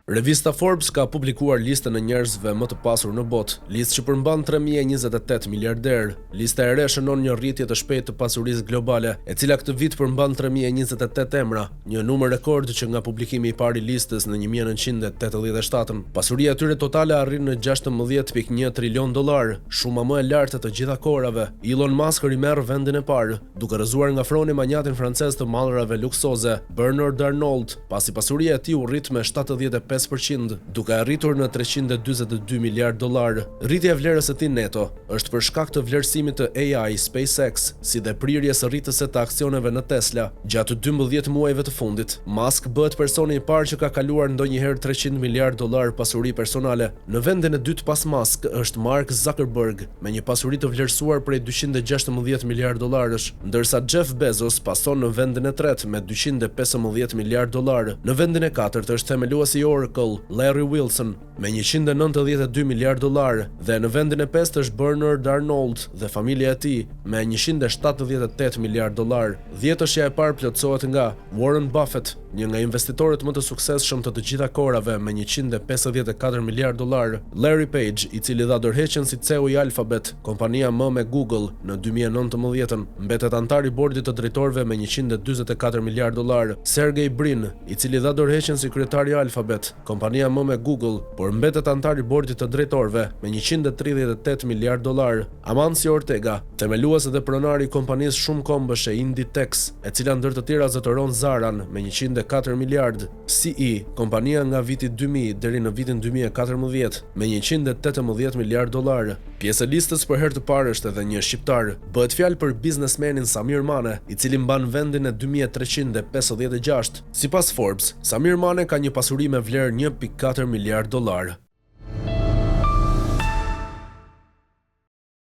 Revista Forbes ka publikuar listën e njerëzve më të pasur në botë, listë që përmban 3028 miliarderë. Lista e re shënon një rritje të shpejtë të pasurisë globale, e cila këtë vit përmban 3028 emra, një numër rekord që nga publikimi i parë i listës në 1987. Pasuria e tyre totale arrin në 16.1 trilion dollar, shuma më e lartë të gjitha kohërave. Elon Musk rimerr vendin e parë, duke rrëzuar nga froni manjatin francez të mallrave luksoze, Bernard Arnault, pasi pasuria e tij u rrit me 75%, duke arritur në 342 miliard dollar. Rritja e vlerës së tij neto është për shkak të vlerësimit të AI SpaceX, si dhe prirjes së rritëse të aksioneve në Tesla. Gjatë 12 muajve të fundit, Musk bëhet personi i parë që ka kaluar ndonjëherë 300 miliard dollar pasuri personale. Në vendin e dytë pas Musk është Mark Zuckerberg, me një pasuri të vlerësuar prej 216 miliard dollarësh, ndërsa Jeff Bezos pason në vendin e tretë me 215 miliard dollar. Në vendin e katërt është themeluesi i Oracle, Larry Wilson, me 192 miliard dollar, dhe në vendin e pestë është Bernard Arnault dhe familja e tij me 178 miliard dollar. Dhjetëshja e parë plotësohet nga Warren Buffett, një nga investitorët më të suksesshëm të gjitha kohërave me 154 miliard dollar, Larry Page, i cili dha dorëheqjen si CEO i Alphabet, kompania më me Google, në 2019, mbetet antar i bordit të drejtorëve me 144 miliard dollar, Sergey Brin, i cili dha dorëheqjen si kryetar i Alphabet, kompania më me Google, por mbetet antar i bordit të drejtorëve me 138 miliard dollar, Amancio Ortega, themelues dhe pronar i kompanisë shumë kombëshe Inditex, e cila ndër të tjera zotëron Zaran me 104 miliard, CE, kompania nga viti 2000 deri në vitin 2014 me 118 miliard dollar. Pjesë e listës për herë të parë është edhe një shqiptar. Bëhet fjalë për biznesmenin Samir Mane, i cili mban vendin e 2356. Sipas Forbes, Samir Mane ka një pasuri me vlerë 1.4 miliard dollar.